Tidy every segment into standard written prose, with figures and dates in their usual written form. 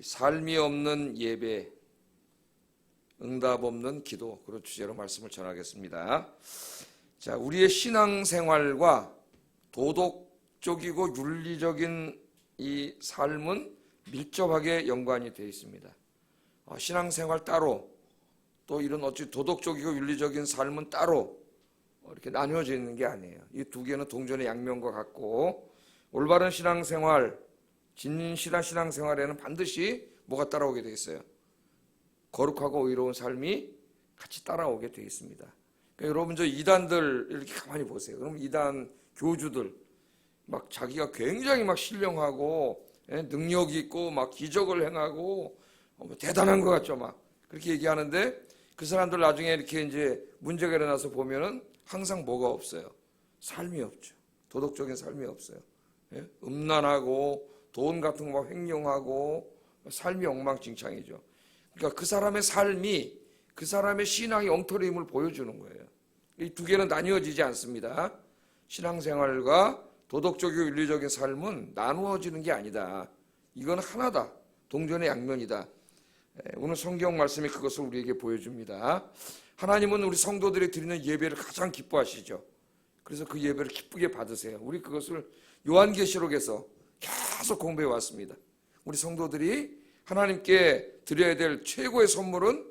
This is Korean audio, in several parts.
이 삶이 없는 예배, 응답 없는 기도, 그런 주제로 말씀을 전하겠습니다. 자, 우리의 신앙생활과 도덕적이고 윤리적인 이 삶은 밀접하게 연관이 되어 있습니다. 신앙생활 따로, 또 이런 어찌 도덕적이고 윤리적인 삶은 따로 이렇게 나뉘어져 있는 게 아니에요. 이 두 개는 동전의 양면과 같고, 올바른 신앙생활, 진실한 신앙생활에는 반드시 뭐가 따라오게 되어 있어요? 거룩하고 의로운 삶이 같이 따라오게 되어 있습니다. 그러니까 여러분, 저 이단들 이렇게 가만히 보세요. 그럼 이단 교주들 막 자기가 굉장히 막 신령하고 능력 있고 막 기적을 행하고 대단한 것 같죠. 막 그렇게 얘기하는데, 그 사람들 나중에 이렇게 이제 문제가 일어나서 보면은 항상 뭐가 없어요? 삶이 없죠. 도덕적인 삶이 없어요. 음란하고 돈 같은 거 막 횡령하고 삶이 엉망진창이죠. 그러니까 그 사람의 삶이, 그 사람의 신앙이 엉터리임을 보여주는 거예요. 이 두 개는 나뉘어지지 않습니다. 신앙생활과 도덕적이고 윤리적인 삶은 나누어지는 게 아니다. 이건 하나다. 동전의 양면이다. 오늘 성경 말씀이 그것을 우리에게 보여줍니다. 하나님은 우리 성도들이 드리는 예배를 가장 기뻐하시죠. 그래서 그 예배를 기쁘게 받으세요. 우리 그것을 요한계시록에서 계속 공부해 왔습니다. 우리 성도들이 하나님께 드려야 될 최고의 선물은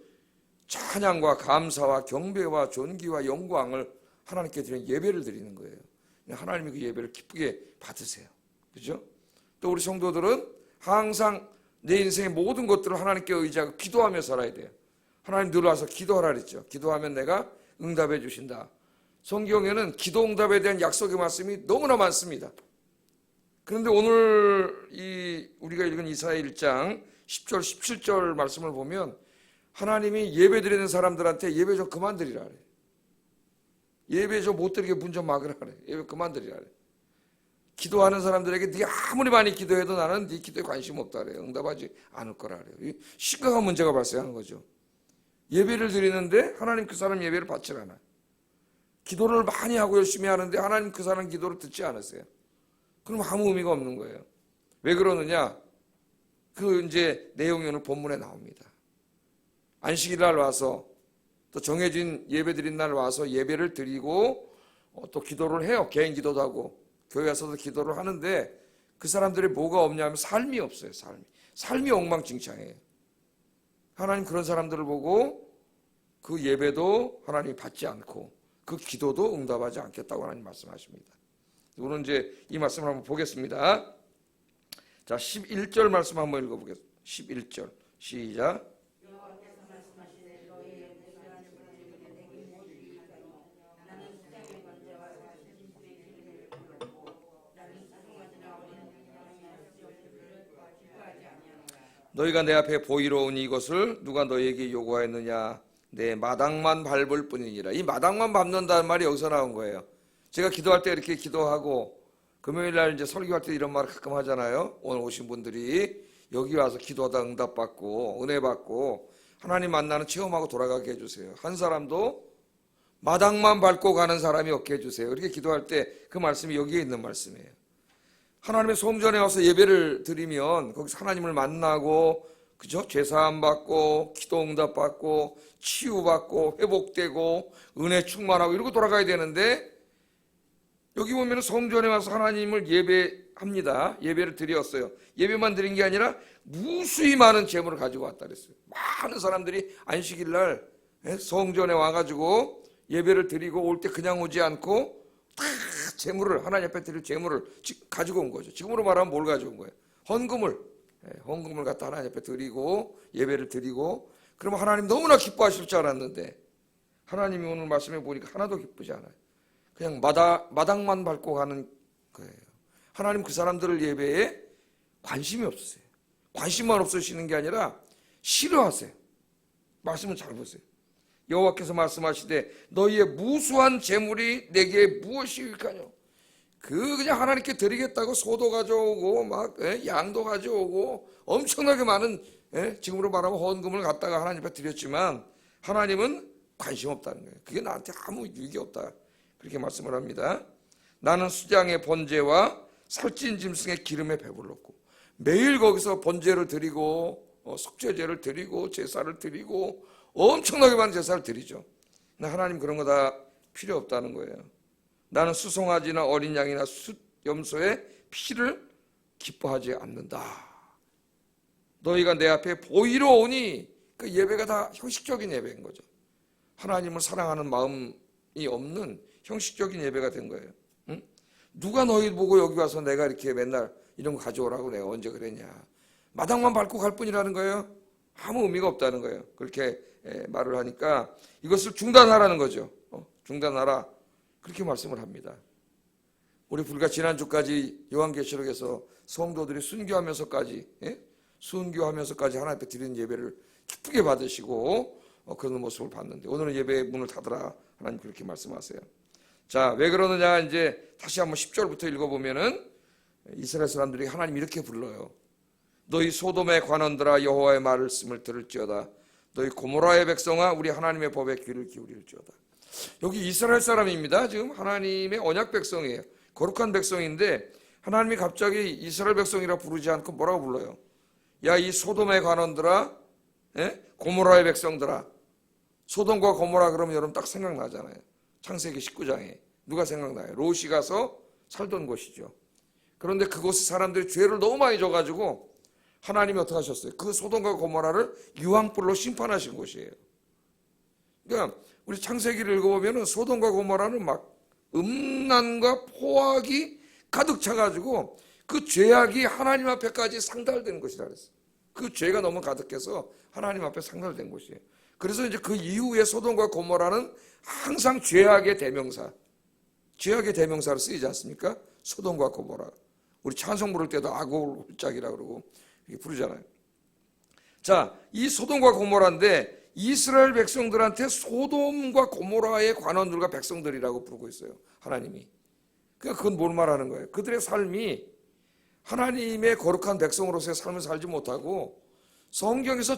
찬양과 감사와 경배와 존귀와 영광을 하나님께 드리는 예배를 드리는 거예요. 하나님이 그 예배를 기쁘게 받으세요. 그죠? 또 우리 성도들은 항상 내 인생의 모든 것들을 하나님께 의지하고 기도하며 살아야 돼요. 하나님 늘 와서 기도하라 그랬죠. 기도하면 내가 응답해 주신다. 성경에는 기도 응답에 대한 약속의 말씀이 너무나 많습니다. 그런데 오늘 우리가 읽은 이사야 1장 10절 17절 말씀을 보면 하나님이 예배 드리는 사람들한테 예배 좀 그만 드리라 그래. 예배 좀 못 드리게 문 좀 막으라 그래. 예배 그만 드리라 그래. 기도하는 사람들에게 네가 아무리 많이 기도해도 나는 네 기도에 관심 없다 그래요. 응답하지 않을 거라 그래요. 심각한 문제가 발생하는 거죠. 예배를 드리는데 하나님 그 사람 예배를 받지 않아요. 기도를 많이 하고 열심히 하는데 하나님 그 사람 기도를 듣지 않으세요. 그럼 아무 의미가 없는 거예요. 왜 그러느냐? 그 이제 내용이 오늘 본문에 나옵니다. 안식일 날 와서 또 정해진 예배 드린 날 와서 예배를 드리고 또 기도를 해요. 개인 기도도 하고 교회 와서도 기도를 하는데 그 사람들이 뭐가 없냐면 삶이 없어요. 삶이 엉망진창이에요. 하나님 그런 사람들을 보고 그 예배도 하나님이 받지 않고 그 기도도 응답하지 않겠다고 하나님 말씀하십니다. 오늘 이제 이 말씀을 한번 보겠습니다. 자, 11절 말씀 한번 읽어보겠습니다. 11절 시작. 너희가 내 앞에 보이러 온 이것을 누가 너희에게 요구하였느냐? 내 마당만 밟을 뿐이니라. 이 마당만 밟는다는 말이 여기서 나온 거예요. 제가 기도할 때 이렇게 기도하고 금요일 날 이제 설교할 때 이런 말을 가끔 하잖아요. 오늘 오신 분들이 여기 와서 기도하다 응답받고 은혜 받고 하나님 만나는 체험하고 돌아가게 해주세요. 한 사람도 마당만 밟고 가는 사람이 없게 해주세요. 이렇게 기도할 때 그 말씀이 여기에 있는 말씀이에요. 하나님의 성전에 와서 예배를 드리면 거기서 하나님을 만나고, 그죠? 죄사함 받고, 기도 응답 받고, 치유받고, 회복되고, 은혜 충만하고 이러고 돌아가야 되는데, 여기 보면 성전에 와서 하나님을 예배합니다. 예배를 드렸어요. 예배만 드린 게 아니라 무수히 많은 재물을 가지고 왔다 그랬어요. 많은 사람들이 안식일 날 성전에 와가지고 예배를 드리고 올 때 그냥 오지 않고 다 재물을, 하나님 앞에 드릴 재물을 가지고 온 거죠. 지금으로 말하면 뭘 가지고 온 거예요? 헌금을 갖다 하나님 앞에 드리고 예배를 드리고, 그러면 하나님 너무나 기뻐하실 줄 알았는데 하나님이 오늘 말씀해 보니까 하나도 기쁘지 않아요. 그냥 마당만 밟고 가는 거예요. 하나님 그 사람들을 예배에 관심이 없으세요. 관심만 없으시는 게 아니라 싫어하세요. 말씀을 잘 보세요. 여호와께서 말씀하시되 너희의 무수한 재물이 내게 무엇이일까요? 그냥 하나님께 드리겠다고 소도 가져오고 막 양도 가져오고 엄청나게 많은 지금으로 말하면 헌금을 갖다가 하나님 앞에 드렸지만 하나님은 관심 없다는 거예요. 그게 나한테 아무 유익이 없다. 그렇게 말씀을 합니다. 나는 수장의 번제와 살찐 짐승의 기름에 배불렀고 매일 거기서 번제를 드리고 속죄제를 드리고 제사를 드리고 엄청나게 많은 제사를 드리죠. 근데 하나님 그런 거 다 필요 없다는 거예요. 나는 수송아지나 어린 양이나 숫염소의 피를 기뻐하지 않는다. 너희가 내 앞에 보이러 오니 그 예배가 다 형식적인 예배인 거죠. 하나님을 사랑하는 마음이 없는 형식적인 예배가 된 거예요. 응? 누가 너희 보고 여기 와서 내가 이렇게 맨날 이런 거 가져오라고 내가 언제 그랬냐. 마당만 밟고 갈 뿐이라는 거예요. 아무 의미가 없다는 거예요. 그렇게 말을 하니까 이것을 중단하라는 거죠. 중단하라. 그렇게 말씀을 합니다. 우리 불과 지난주까지 요한계시록에서 성도들이 순교하면서까지 순교하면서까지 하나님 앞에 드리는 예배를 기쁘게 받으시고 그런 모습을 봤는데 오늘은 예배의 문을 닫으라. 하나님 그렇게 말씀하세요. 자, 왜 그러느냐 이제 다시 한번 10절부터 읽어보면은 이스라엘 사람들이 하나님 이렇게 불러요. 너희 소돔의 관원들아 여호와의 말씀을 들을지어다. 너희 고모라의 백성아 우리 하나님의 법에 귀를 기울일지어다. 여기 이스라엘 사람입니다. 지금 하나님의 언약 백성이에요. 거룩한 백성인데 하나님이 갑자기 이스라엘 백성이라 부르지 않고 뭐라고 불러요? 야, 이 소돔의 관원들아, 고모라의 백성들아. 소돔과 고모라 그러면 여러분 딱 생각나잖아요. 창세기 19장에 누가 생각나요? 롯이 가서 살던 곳이죠. 그런데 그곳에 사람들이 죄를 너무 많이 져가지고 하나님이 어떻게 하셨어요? 그 소돔과 고모라를 유황불로 심판하신 곳이에요. 그러니까 우리 창세기를 읽어보면 소돔과 고모라는 막 음란과 포악이 가득 차가지고 그 죄악이 하나님 앞에까지 상달되는 것이라 그랬어요. 그 죄가 너무 가득해서 하나님 앞에 상달된 곳이에요. 그래서 이제 그 이후에 소돔과 고모라는 항상 죄악의 대명사, 죄악의 대명사로 쓰이지 않습니까? 소돔과 고모라. 우리 찬송 부를 때도 아골홀짝이라고 그러고 이렇게 부르잖아요. 자, 이 소돔과 고모라인데 이스라엘 백성들한테 소돔과 고모라의 관원들과 백성들이라고 부르고 있어요. 하나님이. 그러니까 그건 뭘 말하는 거예요? 그들의 삶이 하나님의 거룩한 백성으로서의 삶을 살지 못하고 성경에서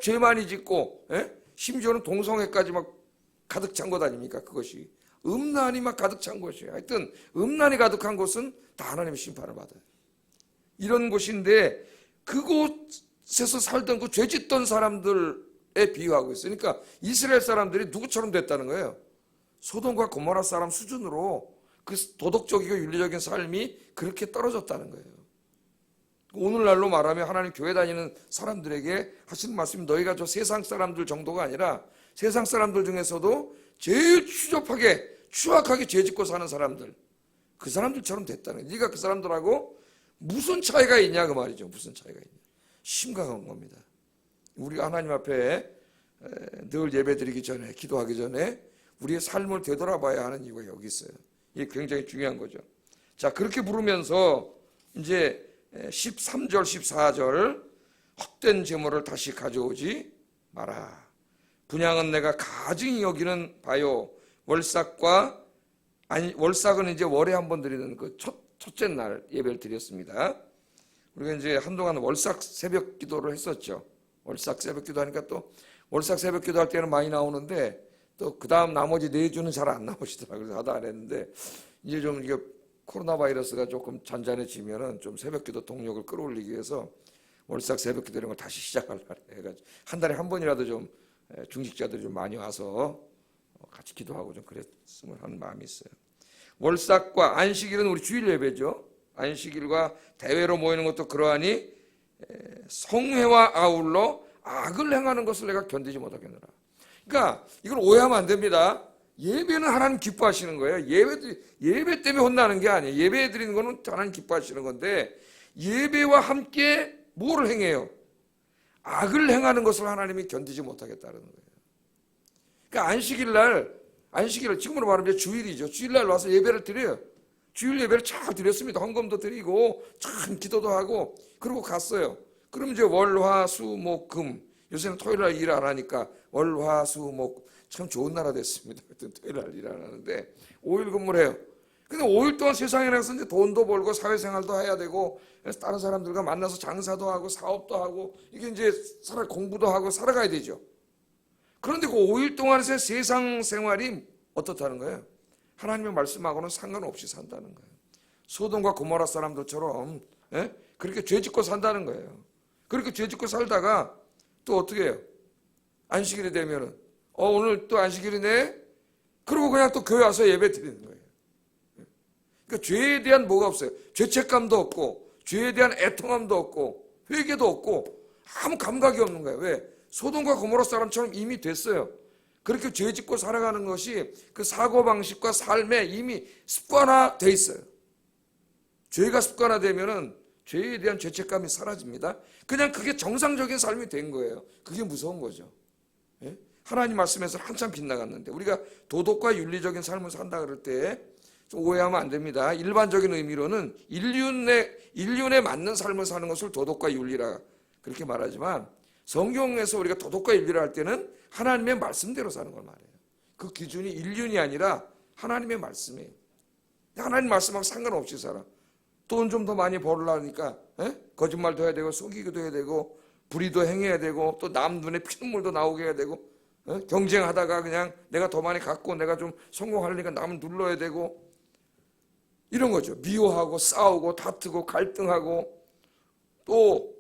죄 많이 짓고 심지어는 동성애까지 막 가득 찬 것 아닙니까? 그것이 음란이 막 가득 찬 것이에요. 하여튼 음란이 가득한 곳은 다 하나님의 심판을 받아요. 이런 곳인데 그곳에서 살던 그 죄 짓던 사람들에 비유하고 있어요. 그러니까 이스라엘 사람들이 누구처럼 됐다는 거예요. 소돔과 고모라 사람 수준으로 그 도덕적이고 윤리적인 삶이 그렇게 떨어졌다는 거예요. 오늘날로 말하면 하나님 교회 다니는 사람들에게 하시는 말씀이 너희가 저 세상 사람들 정도가 아니라 세상 사람들 중에서도 제일 추악하게 죄 짓고 사는 사람들, 그 사람들처럼 됐다는 거예요. 네가 그 사람들하고 무슨 차이가 있냐 그 말이죠. 무슨 차이가 있냐. 심각한 겁니다. 우리가 하나님 앞에 늘 예배드리기 전에 기도하기 전에 우리의 삶을 되돌아봐야 하는 이유가 여기 있어요. 이게 굉장히 중요한 거죠. 자, 그렇게 부르면서 이제 13절 14절 헛된 제물을 다시 가져오지 마라. 분향은 내가 가증히 여기는 바요. 월삭은 이제 월에 한 번 드리는 그 첫째 날 예배를 드렸습니다. 우리가 이제 한동안 월삭 새벽 기도를 했었죠. 월삭 새벽 기도하니까 또 월삭 새벽 기도할 때는 많이 나오는데 또 그 다음 나머지 4주는 잘 안 나오시더라고요. 그래서 하다 안 했는데 이제 좀 이게 코로나 바이러스가 조금 잔잔해지면은 좀 새벽 기도 동력을 끌어올리기 위해서 월삭 새벽 기도 이런 걸 다시 시작하려고 해가지고 한 달에 한 번이라도 좀 중직자들이 좀 많이 와서 같이 기도하고 좀 그랬으면 하는 마음이 있어요. 월삭과 안식일은 우리 주일 예배죠. 안식일과 대회로 모이는 것도 그러하니 성회와 아울러 악을 행하는 것을 내가 견디지 못하겠노라. 그러니까 이걸 오해하면 안 됩니다. 예배는 하나님 기뻐하시는 거예요. 예배 때문에 혼나는 게 아니에요. 예배 드리는 거는 하나님 기뻐하시는 건데 예배와 함께 뭐를 행해요? 악을 행하는 것을 하나님이 견디지 못하겠다는 거예요. 그러니까 안식일날 지금으로 말하면 주일이죠. 주일날 와서 예배를 드려요. 주일 예배를 쫙 드렸습니다. 헌금도 드리고 참 기도도 하고 그러고 갔어요. 그럼 이제 월, 화, 수, 목, 금 요새는 토요일날 일 안 하니까 월, 화, 수, 목 참 좋은 나라 됐습니다. 토요일날 일 안 하는데 5일 근무를 해요. 근데 5일 동안 세상에 나가서 이제 돈도 벌고 사회생활도 해야 되고 다른 사람들과 만나서 장사도 하고 사업도 하고 이게 이제 공부도 하고 살아가야 되죠. 그런데 그 5일 동안에서 세상 생활이 어떻다는 거예요? 하나님의 말씀하고는 상관없이 산다는 거예요. 소돔과 고모라 사람들처럼 그렇게 죄 짓고 산다는 거예요. 그렇게 죄 짓고 살다가 또 어떻게 해요? 안식일이 되면은 오늘 또 안식일이네? 그러고 그냥 또 교회 와서 예배 드리는 거예요. 그러니까 죄에 대한 뭐가 없어요. 죄책감도 없고 죄에 대한 애통함도 없고 회개도 없고 아무 감각이 없는 거예요. 왜? 소돔과 고모라 사람처럼 이미 됐어요. 그렇게 죄 짓고 살아가는 것이 그 사고방식과 삶에 이미 습관화돼 있어요. 죄가 습관화되면은 죄에 대한 죄책감이 사라집니다. 그냥 그게 정상적인 삶이 된 거예요. 그게 무서운 거죠. 예? 하나님 말씀에서 한참 빗나갔는데 우리가 도덕과 윤리적인 삶을 산다 그럴 때 좀 오해하면 안 됩니다. 일반적인 의미로는 인륜에 맞는 삶을 사는 것을 도덕과 윤리라 그렇게 말하지만 성경에서 우리가 도덕과 윤리를 할 때는 하나님의 말씀대로 사는 걸 말해요. 그 기준이 인륜이 아니라 하나님의 말씀이에요. 하나님 말씀하고 상관없이 살아. 돈 좀 더 많이 벌으려니까 거짓말도 해야 되고 속이기도 해야 되고 불의도 행해야 되고 또 남 눈에 피눈물도 나오게 해야 되고 경쟁하다가 그냥 내가 더 많이 갖고 내가 좀 성공하려니까 남을 눌러야 되고 이런 거죠. 미워하고 싸우고 다투고 갈등하고 또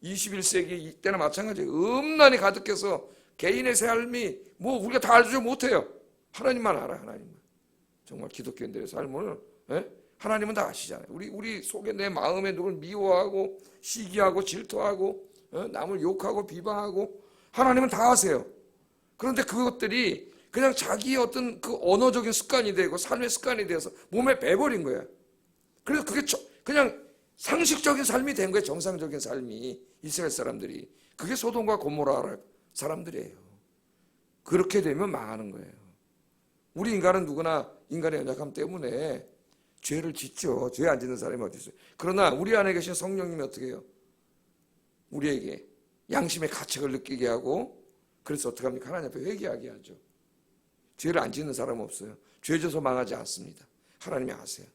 21세기 이때나 마찬가지예요. 음란이 가득해서 개인의 삶이 뭐 우리가 다 알지 못해요. 하나님만 알아. 하나님만. 정말 기독교인들의 삶을 하나님은 다 아시잖아요. 우리 속에 내 마음에 누굴 미워하고 시기하고 질투하고 남을 욕하고 비방하고 하나님은 다 아세요. 그런데 그것들이 그냥 자기의 어떤 그 언어적인 습관이 되고 삶의 습관이 되어서 몸에 배버린 거야. 그래서 그게 그냥 상식적인 삶이 된 거예요. 정상적인 삶이 이스라엘 사람들이. 그게 소돔과 고모라 사람들이에요. 그렇게 되면 망하는 거예요. 우리 인간은 누구나 인간의 연약함 때문에 죄를 짓죠. 죄 안 짓는 사람이 어디 있어요. 그러나 우리 안에 계신 성령님이 어떻게 해요? 우리에게 양심의 가책을 느끼게 하고 그래서 어떻게 합니까? 하나님 앞에 회개하게 하죠. 죄를 안 짓는 사람은 없어요. 죄 져서 망하지 않습니다. 하나님이 아세요.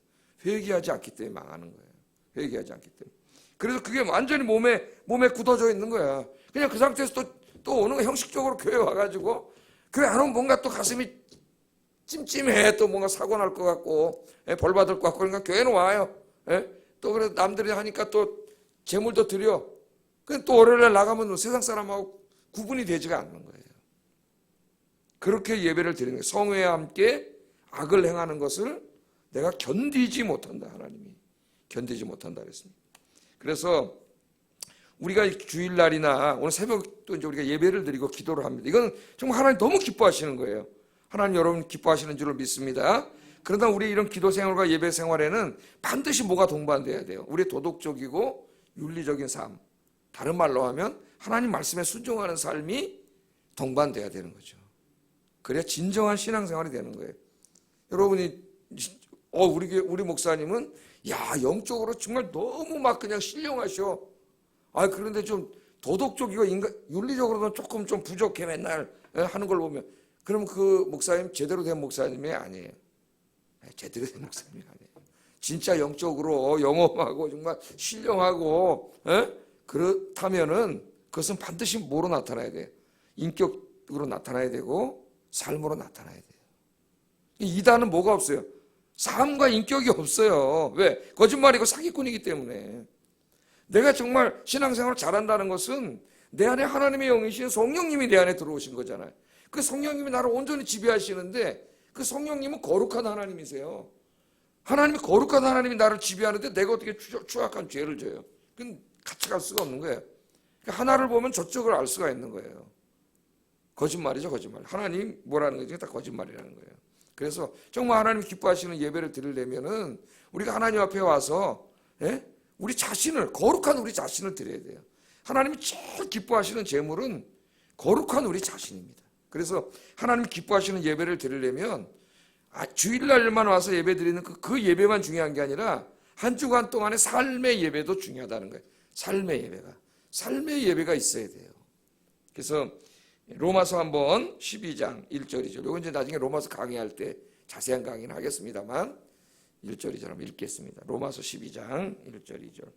회개하지 않기 때문에 망하는 거예요. 회개하지 않기 때문에. 그래서 그게 완전히 몸에 굳어져 있는 거야. 그냥 그 상태에서 또 오는 거 형식적으로 교회 와가지고 교회 안 오면 뭔가 또 가슴이 찜찜해. 또 뭔가 사고 날 것 같고 벌 받을 것 같고 그러니까 교회는 와요. 또 그래도 남들이 하니까 또 재물도 드려. 또 월요일날 나가면 세상 사람하고 구분이 되지가 않는 거예요. 그렇게 예배를 드리는 거예요. 성회와 함께 악을 행하는 것을 내가 견디지 못한다. 하나님이 견디지 못한다 그랬습니다. 그래서 우리가 주일날이나 오늘 새벽도 이제 우리가 예배를 드리고 기도를 합니다. 이건 정말 하나님 너무 기뻐하시는 거예요. 하나님 여러분 기뻐하시는 줄을 믿습니다. 그러나 우리 이런 기도 생활과 예배 생활에는 반드시 뭐가 동반돼야 돼요. 우리의 도덕적이고 윤리적인 삶. 다른 말로 하면 하나님 말씀에 순종하는 삶이 동반돼야 되는 거죠. 그래야 진정한 신앙생활이 되는 거예요. 여러분이 우리 목사님은 영적으로 정말 너무 막 그냥 신령하셔. 그런데 좀 도덕적이고 윤리적으로는 조금 좀 부족해 맨날 하는 걸 보면 그럼 그 목사님 제대로 된 목사님이 아니에요. 제대로 된 목사님이 아니에요. 진짜 영적으로 영험하고 정말 신령하고 그렇다면은 그것은 반드시 뭐로 나타나야 돼요? 인격으로 나타나야 되고 삶으로 나타나야 돼요. 이단은 뭐가 없어요? 삶과 인격이 없어요. 왜? 거짓말이고 사기꾼이기 때문에. 내가 정말 신앙생활을 잘한다는 것은 내 안에 하나님의 영이신 성령님이 내 안에 들어오신 거잖아요. 그 성령님이 나를 온전히 지배하시는데 그 성령님은 거룩한 하나님이세요. 하나님이 거룩한 하나님이 나를 지배하는데 내가 어떻게 추악한 죄를 져요? 그건 같이 갈 수가 없는 거예요. 그러니까 하나를 보면 저쪽을 알 수가 있는 거예요. 거짓말이죠, 거짓말. 하나님 뭐라는 거지? 다 거짓말이라는 거예요. 그래서 정말 하나님 기뻐하시는 예배를 드리려면은 우리가 하나님 앞에 와서 우리 자신을 거룩한 우리 자신을 드려야 돼요. 하나님이 제일 기뻐하시는 제물은 거룩한 우리 자신입니다. 그래서 하나님 기뻐하시는 예배를 드리려면 주일날만 와서 예배 드리는 그 예배만 중요한 게 아니라 한 주간 동안의 삶의 예배도 중요하다는 거예요. 삶의 예배가 있어야 돼요. 그래서 로마서 한번 12장 1절이죠. 이건 이제 나중에 로마서 강의할 때 자세한 강의는 하겠습니다만 1절 2절 한번 읽겠습니다. 로마서 12장 1절 2절.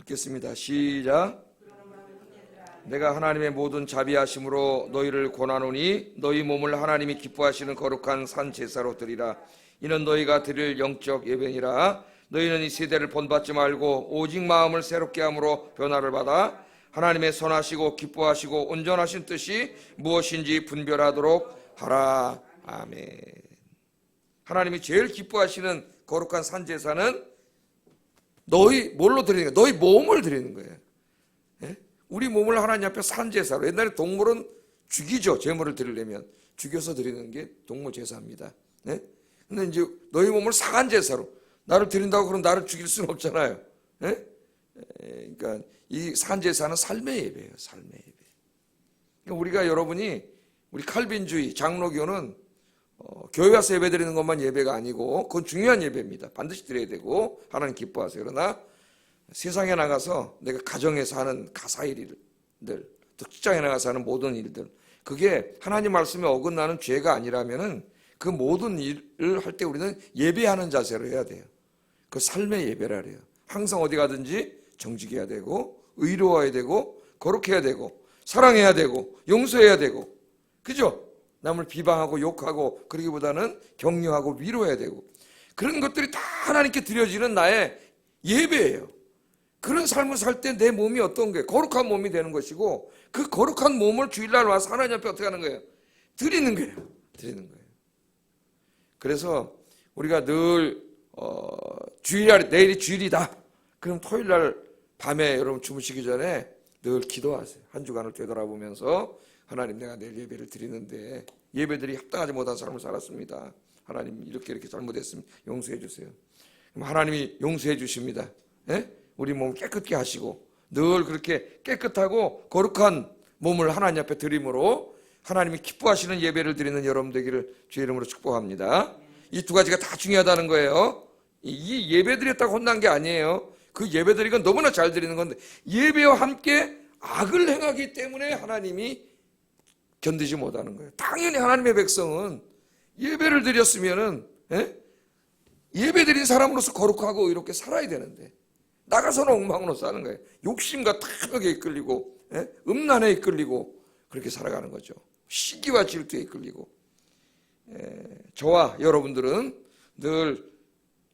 읽겠습니다. 시작. 내가 하나님의 모든 자비하심으로 너희를 권하노니 너희 몸을 하나님이 기뻐하시는 거룩한 산 제사로 드리라. 이는 너희가 드릴 영적 예배니라. 너희는 이 세대를 본받지 말고 오직 마음을 새롭게 함으로 변화를 받아 하나님의 선하시고 기뻐하시고 온전하신 뜻이 무엇인지 분별하도록 하라. 아멘. 하나님이 제일 기뻐하시는 거룩한 산 제사는 너희 뭘로 드리는 거예요? 너희 몸을 드리는 거예요. 예? 우리 몸을 하나님 앞에 산 제사로. 옛날에 동물은 죽이죠. 제물을 드리려면 죽여서 드리는 게 동물 제사입니다. 예? 근데 이제 너희 몸을 상한 제사로. 나를 드린다고 그럼 나를 죽일 수는 없잖아요. 예? 그러니까 이 산 제사는 삶의 예배예요. 삶의 예배. 그러니까 우리가 여러분이 우리 칼빈주의 장로교는 교회 와서 예배 드리는 것만 예배가 아니고 그건 중요한 예배입니다. 반드시 드려야 되고 하나님 기뻐하세요. 그러나 세상에 나가서 내가 가정에서 하는 가사일들, 또 직장에 나가서 하는 모든 일들, 그게 하나님 말씀에 어긋나는 죄가 아니라면은 그 모든 일을 할 때 우리는 예배하는 자세로 해야 돼요. 그 삶의 예배라 그래요. 항상 어디 가든지 정직해야 되고 의로워야 되고 거룩해야 되고 사랑해야 되고 용서해야 되고, 그죠? 남을 비방하고 욕하고 그러기보다는 격려하고 위로해야 되고, 그런 것들이 다 하나님께 드려지는 나의 예배예요. 그런 삶을 살 때 내 몸이 어떤 거예요? 거룩한 몸이 되는 것이고, 그 거룩한 몸을 주일날 와서 하나님 앞에 어떻게 하는 거예요? 드리는 거예요. 드리는 거예요. 그래서 우리가 늘 주일날, 내일이 주일이다. 그럼 토요일날 밤에 여러분 주무시기 전에 늘 기도하세요. 한 주간을 되돌아보면서 하나님, 내가 내일 예배를 드리는데 예배들이 합당하지 못한 삶을 살았습니다. 하나님 이렇게 잘못했으면 용서해 주세요. 그럼 하나님이 용서해 주십니다. 예? 우리 몸 깨끗게 하시고 늘 그렇게 깨끗하고 거룩한 몸을 하나님 앞에 드림으로 하나님이 기뻐하시는 예배를 드리는 여러분 되기를 주의 이름으로 축복합니다. 이 두 가지가 다 중요하다는 거예요. 이 예배 드렸다고 혼난 게 아니에요. 그 예배 드리건 너무나 잘 드리는 건데, 예배와 함께 악을 행하기 때문에 하나님이 견디지 못하는 거예요. 당연히 하나님의 백성은 예배를 드렸으면은 예배 드린 사람으로서 거룩하고 이렇게 살아야 되는데 나가서는 엉망으로 사는 거예요. 욕심과 탐욕에 이끌리고 음란에 이끌리고 그렇게 살아가는 거죠. 시기와 질투에 이끌리고. 저와 여러분들은 늘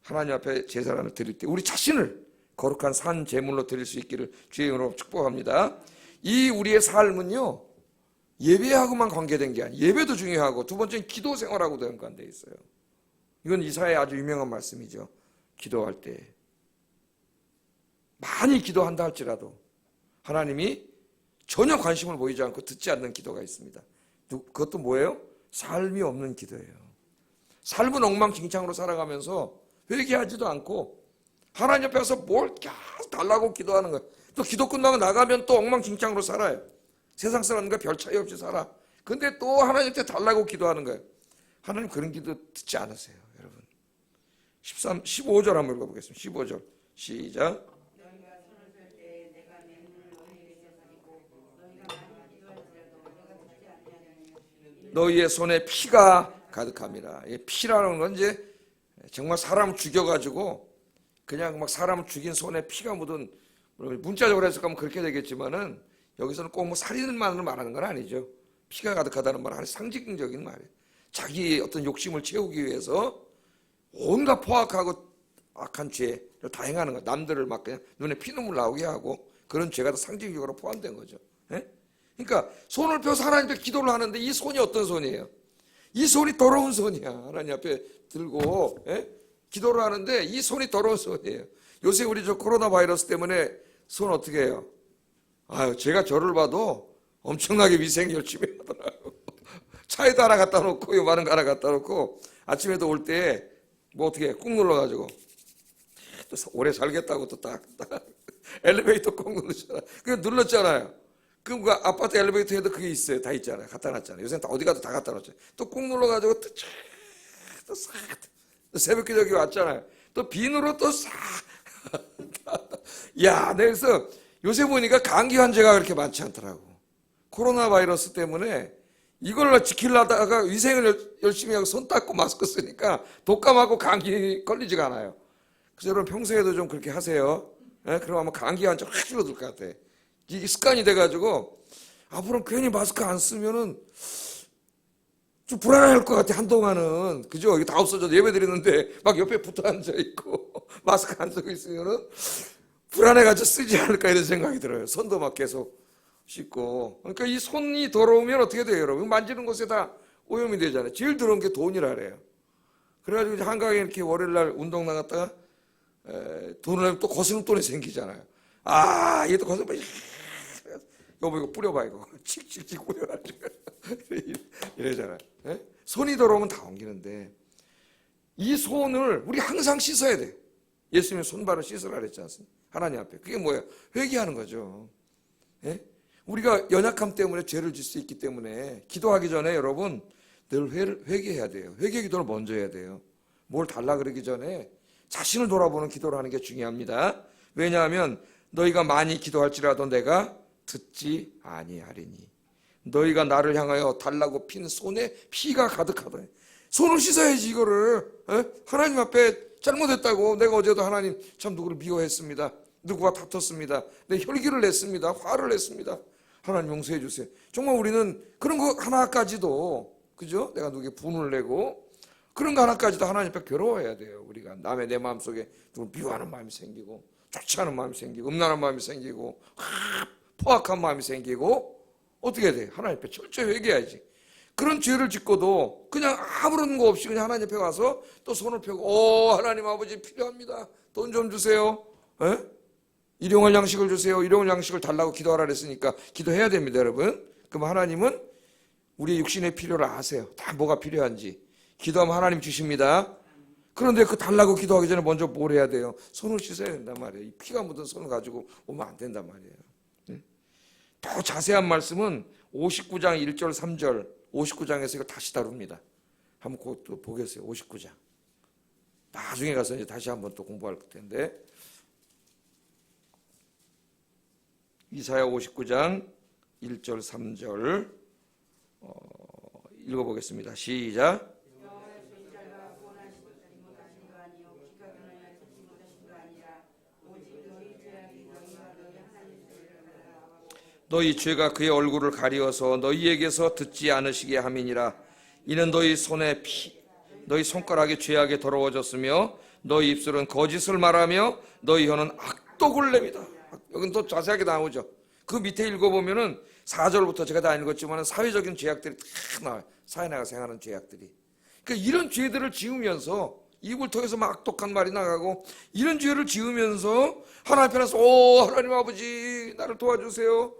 하나님 앞에 제사를 드릴 때 우리 자신을 거룩한 산 제물로 드릴 수 있기를 주의 이름으로 축복합니다. 이 우리의 삶은요, 예배하고만 관계된 게 아니에요. 예배도 중요하고 두 번째는 기도 생활하고도 연관되어 있어요. 이건 이사야의 아주 유명한 말씀이죠. 기도할 때 많이 기도한다 할지라도 하나님이 전혀 관심을 보이지 않고 듣지 않는 기도가 있습니다. 그것도 뭐예요? 삶이 없는 기도예요. 삶은 엉망진창으로 살아가면서 회개하지도 않고 하나님 앞에 와서 뭘 계속 달라고 기도하는 거예요. 또 기도 끝나고 나가면 또 엉망진창으로 살아요. 세상 사람과 별 차이 없이 살아. 근데 또 하나님한테 달라고 기도하는 거예요. 하나님 그런 기도 듣지 않으세요, 여러분. 15절 한번 읽어보겠습니다. 15절 시작. 너희의 손에 피가 가득함이라. 피라는 건 이제 정말 사람 죽여가지고 그냥 막 사람 죽인 손에 피가 묻은, 문자적으로 해석하면 그렇게 되겠지만은 여기서는 꼭 뭐 살인만을 말하는 건 아니죠. 피가 가득하다는 말은 상징적인 말이에요. 자기 어떤 욕심을 채우기 위해서 온갖 포악하고 악한 죄를 다 행하는 거예요. 남들을 막 그냥 눈에 피눈물 나오게 하고 그런 죄가 다 상징적으로 포함된 거죠. 그러니까 손을 펴서 하나님 앞에 기도를 하는데 이 손이 어떤 손이에요? 이 손이 더러운 손이야. 하나님 앞에 들고 기도를 하는데 이 손이 더러운 손이에요. 요새 우리 저 코로나 바이러스 때문에 손 어떻게 해요? 아유, 제가 저를 봐도 엄청나게 위생 열심히 하더라고요. 차에도 하나 갖다 놓고 요만한 거 하나 갖다 놓고 아침에도 올 때 뭐 어떻게 해? 꾹 눌러가지고 또 오래 살겠다고 또 딱 엘리베이터 꾹 누르잖아. 그냥 눌렀잖아요. 그 아파트 엘리베이터에도 그게 있어요. 다 있잖아요. 갖다 놨잖아요. 요새는 다 어디 가도 다 갖다 놨잖아요. 또 꾹 눌러가지고 또 싹 새벽 기도기 왔잖아요. 또 비누로 또 싹. 야, 그래서 요새 보니까 감기 환자가 그렇게 많지 않더라고. 코로나 바이러스 때문에 이걸 지키려다가 위생을 열심히 하고 손 닦고 마스크 쓰니까 독감하고 감기 걸리지가 않아요. 그래서 여러분 평소에도 좀 그렇게 하세요. 그럼 아마 감기 한쪽 확 줄어들 것 같아. 이게 습관이 돼가지고 앞으로는 괜히 마스크 안 쓰면은 좀 불안할 것 같아, 한동안은. 그죠? 이게 다 없어져도 예배 드리는데 막 옆에 붙어 앉아 있고 마스크 안 쓰고 있으면은 불안해가지고 쓰지 않을까 이런 생각이 들어요. 손도 막 계속 씻고. 그러니까 이 손이 더러우면 어떻게 돼요, 여러분? 만지는 곳에 다 오염이 되잖아요. 제일 더러운 게 돈이라래요. 그래가지고 이제 한강에 이렇게 월요일날 운동 나갔다가 돈을 내면 또 거스름 돈이 생기잖아요. 아, 이게 또 거스름, 여보 이거 뿌려봐 이거. 칙칙칙 뿌려가지고 이러잖아요. 예? 손이 더러우면 다 옮기는데 이 손을 우리 항상 씻어야 돼. 예수님이 손발을 씻으라 그랬지 않습니까? 하나님 앞에. 그게 뭐예요? 회개하는 거죠. 예? 우리가 연약함 때문에 죄를 질 수 있기 때문에 기도하기 전에 여러분 늘 회개해야 돼요. 회개 기도를 먼저 해야 돼요. 뭘 달라 그러기 전에 자신을 돌아보는 기도를 하는 게 중요합니다. 왜냐하면 너희가 많이 기도할지라도 내가 듣지 아니하리니 너희가 나를 향하여 달라고 핀 손에 피가 가득하다. 손을 씻어야지 이거를. 하나님 앞에 잘못했다고. 내가 어제도 하나님 참 누구를 미워했습니다. 누구와 다퉜습니다. 내 혈기를 냈습니다. 화를 냈습니다. 하나님 용서해 주세요. 정말 우리는 그런 거 하나까지도, 그죠? 내가 누구에게 분을 내고 그런 거 하나까지도 하나님 앞에 괴로워해야 돼요. 우리가 남의 내 마음속에 누굴 미워하는 마음이 생기고 좋지 않은 마음이 생기고 음란한 마음이 생기고 포악한 마음이 생기고 어떻게 해야 돼? 하나님 앞에 철저히 회개해야지. 그런 죄를 짓고도 그냥 아무런 거 없이 그냥 하나님 앞에 와서 또 손을 펴고 하나님 아버지 필요합니다. 돈 좀 주세요. 일용할 양식을 주세요. 일용할 양식을 달라고 기도하라 그랬으니까 기도해야 됩니다, 여러분. 그럼 하나님은 우리의 육신의 필요를 아세요. 다 뭐가 필요한지. 기도하면 하나님 주십니다. 그런데 그 달라고 기도하기 전에 먼저 뭘 해야 돼요? 손을 씻어야 된단 말이에요. 이 피가 묻은 손을 가지고 오면 안 된단 말이에요. 더 자세한 말씀은 59장 1절 3절 59장에서 이거 다시 다룹니다. 한번 그것도 보겠어요. 59장. 나중에 가서 이제 다시 한번 또 공부할 텐데 이사야 59장 1절 3절 읽어보겠습니다. 시작. 너희 죄가 그의 얼굴을 가리워서 너희에게서 듣지 않으시게 함이니라. 이는 너희 손에 너희 손가락이 죄악에 더러워졌으며 너희 입술은 거짓을 말하며 너희 혀는 악독을 냅니다. 여긴 또 자세하게 나오죠. 그 밑에 읽어보면은 4절부터 제가 다 읽었지만 사회적인 죄악들이 다 나와요. 사회나가 행하는 죄악들이. 그러니까 이런 죄들을 지으면서 입을 통해서 막 악독한 말이 나가고 이런 죄를 지으면서 하나님 앞에 나서 하나님 아버지 나를 도와주세요.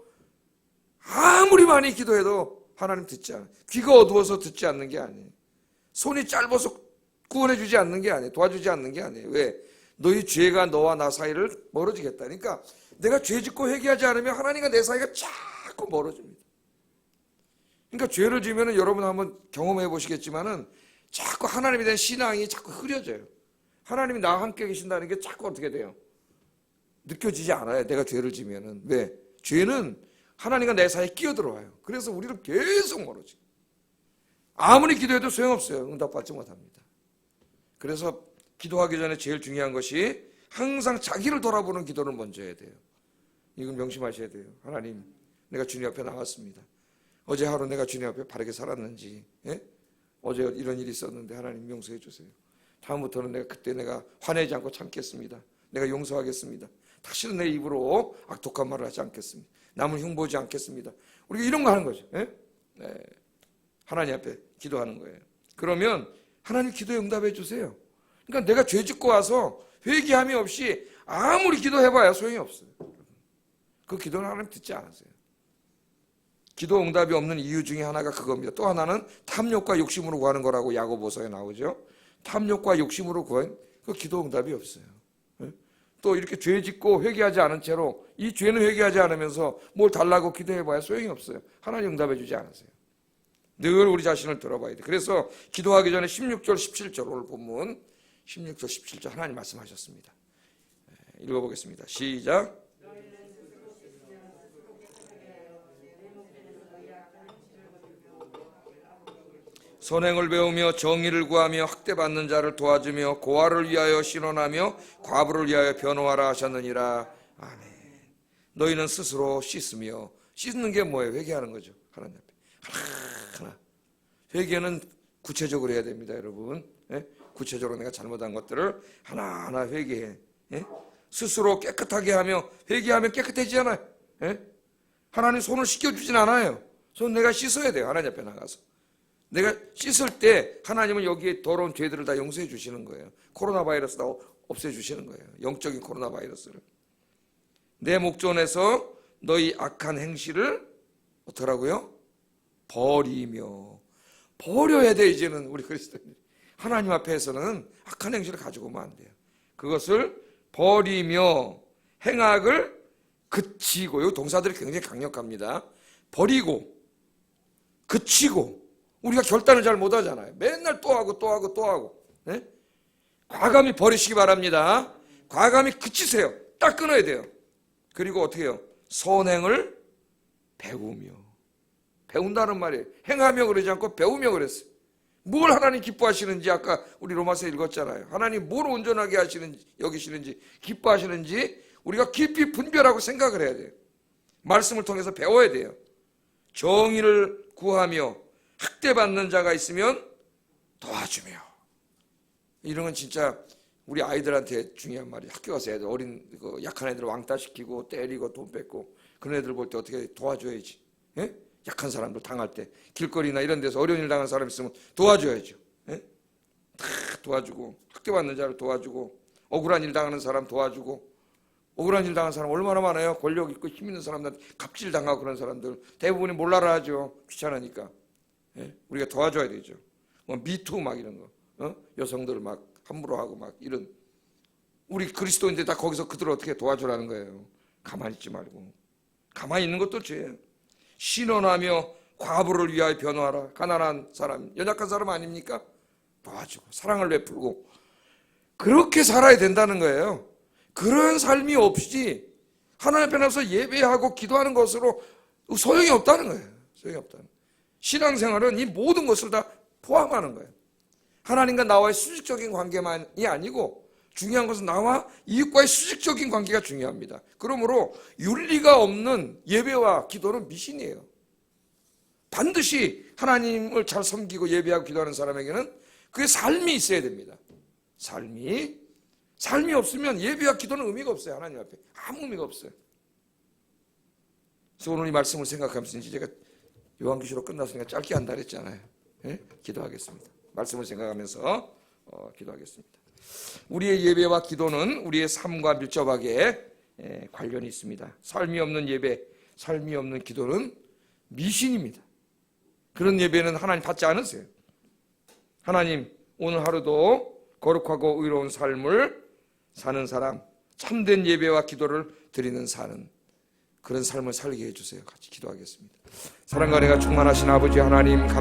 아무리 많이 기도해도 하나님 듣지 않아요. 귀가 어두워서 듣지 않는 게 아니에요. 손이 짧아서 구원해 주지 않는 게 아니에요. 도와주지 않는 게 아니에요. 왜? 너희 죄가 너와 나 사이를 멀어지겠다. 그러니까 내가 죄 짓고 회개하지 않으면 하나님과 내 사이가 자꾸 멀어집니다. 그러니까 죄를 지으면 여러분 한번 경험해 보시겠지만은 자꾸 하나님에 대한 신앙이 자꾸 흐려져요. 하나님이 나와 함께 계신다는 게 자꾸 어떻게 돼요? 느껴지지 않아요. 내가 죄를 지면은. 왜? 죄는 하나님과 내 사이에 끼어들어와요. 그래서 우리를 계속 멀어져. 아무리 기도해도 소용없어요. 응답받지 못합니다. 그래서 기도하기 전에 제일 중요한 것이 항상 자기를 돌아보는 기도를 먼저 해야 돼요. 이건 명심하셔야 돼요. 하나님, 내가 주님 앞에 나왔습니다. 어제 하루 내가 주님 앞에 바르게 살았는지, 어제 이런 일이 있었는데 하나님 용서해 주세요. 다음부터는 그때 내가 화내지 않고 참겠습니다. 내가 용서하겠습니다. 다시는 내 입으로 악독한 말을 하지 않겠습니다. 남을 흉보지 않겠습니다. 우리가 이런 거 하는 거죠. 하나님 앞에 기도하는 거예요. 그러면 하나님 기도에 응답해 주세요. 그러니까 내가 죄 짓고 와서 회개함이 없이 아무리 기도해봐야 소용이 없어요. 그 기도는 하나님 듣지 않으세요. 기도 응답이 없는 이유 중에 하나가 그겁니다. 또 하나는 탐욕과 욕심으로 구하는 거라고 야고보서에 나오죠. 탐욕과 욕심으로 구한 그 기도 응답이 없어요. 또 이렇게 죄 짓고 회개하지 않은 채로 이 죄는 회개하지 않으면서 뭘 달라고 기도해봐야 소용이 없어요. 하나님 응답해 주지 않으세요. 늘 우리 자신을 들어봐야 돼. 그래서 기도하기 전에 16절 17절 오늘 본문 16절 17절 하나님 말씀하셨습니다. 읽어보겠습니다. 시작. 선행을 배우며 정의를 구하며 학대받는 자를 도와주며 고아를 위하여 신원하며 과부를 위하여 변호하라 하셨느니라. 아멘. 너희는 스스로 씻으며, 씻는 게 뭐예요? 회개하는 거죠. 하나님 앞에 하나하나. 회개는 구체적으로 해야 됩니다, 여러분. 예? 구체적으로 내가 잘못한 것들을 하나하나 회개해. 예? 스스로 깨끗하게 하며, 회개하면 깨끗해지잖아요. 예? 하나님 손을 씻겨주진 않아요. 손 내가 씻어야 돼요. 하나님 앞에 나가서. 내가 씻을 때 하나님은 여기에 더러운 죄들을 다 용서해 주시는 거예요. 코로나 바이러스 다 없애 주시는 거예요. 영적인 코로나 바이러스를. 내 목전에서 너희 악한 행실을 어떡하라고요? 버리며. 버려야 돼. 이제는 우리 그리스도인들이 하나님 앞에서는 악한 행실을 가지고 오면 안 돼요. 그것을 버리며 행악을 그치고. 이 동사들이 굉장히 강력합니다. 버리고 그치고. 우리가 결단을 잘 못하잖아요. 맨날 또 하고 또 하고 또 하고. 네? 과감히 버리시기 바랍니다. 과감히 그치세요. 딱 끊어야 돼요. 그리고 어떻게 해요? 선행을 배우며. 배운다는 말이에요. 행하며 그러지 않고 배우며 그랬어요. 뭘 하나님 기뻐하시는지 아까 우리 로마서 읽었잖아요. 하나님 뭘 온전하게 하시는지, 여기시는지, 기뻐하시는지 우리가 깊이 분별하고 생각을 해야 돼요. 말씀을 통해서 배워야 돼요. 정의를 구하며 학대받는 자가 있으면 도와주며. 이런 건 진짜 우리 아이들한테 중요한 말이에요. 학교 가서 애들, 약한 애들 왕따시키고 때리고 돈 뺏고 그런 애들 볼 때 어떻게 도와줘야지. 예? 약한 사람들 당할 때 길거리나 이런 데서 어려운 일 당한 사람 있으면 도와줘야죠. 예? 다 도와주고, 학대받는 자를 도와주고, 억울한 일 당하는 사람 도와주고. 억울한 일 당한 사람 얼마나 많아요. 권력 있고 힘 있는 사람들 갑질 당하고 그런 사람들 대부분이 몰라라 하죠. 귀찮으니까. 예? 우리가 도와줘야 되죠. 뭐 미투 막 이런 거, 여성들 막 함부로 하고 막 이런, 우리 그리스도인들 다 거기서 그들을 어떻게 도와주라는 거예요. 가만히 있지 말고. 가만히 있는 것도 죄예요. 신원하며 과부를 위하여 변호하라. 가난한 사람, 연약한 사람 아닙니까? 도와주고 사랑을 베풀고 그렇게 살아야 된다는 거예요. 그런 삶이 없이 하나님 앞에 나서 예배하고 기도하는 것으로 소용이 없다는 거예요. 소용이 없다는 거예요. 신앙생활은 이 모든 것을 다 포함하는 거예요. 하나님과 나와의 수직적인 관계만이 아니고 중요한 것은 나와 이웃과의 수직적인 관계가 중요합니다. 그러므로 윤리가 없는 예배와 기도는 미신이에요. 반드시 하나님을 잘 섬기고 예배하고 기도하는 사람에게는 그의 삶이 있어야 됩니다. 삶이 없으면 예배와 기도는 의미가 없어요. 하나님 앞에 아무 의미가 없어요. 그래서 오늘 이 말씀을 생각하면서 이제 제가 요한계시록 끝났으니까 짧게 한다 그랬잖아요. 예? 기도하겠습니다. 말씀을 생각하면서 기도하겠습니다. 우리의 예배와 기도는 우리의 삶과 밀접하게 관련이 있습니다. 삶이 없는 예배, 삶이 없는 기도는 미신입니다. 그런 예배는 하나님 받지 않으세요. 하나님 오늘 하루도 거룩하고 의로운 삶을 사는 사람, 참된 예배와 기도를 드리는 사는 그런 삶을 살게 해주세요. 같이 기도하겠습니다. 사랑과 은혜가 충만하신 아버지 하나님, 감사합니다.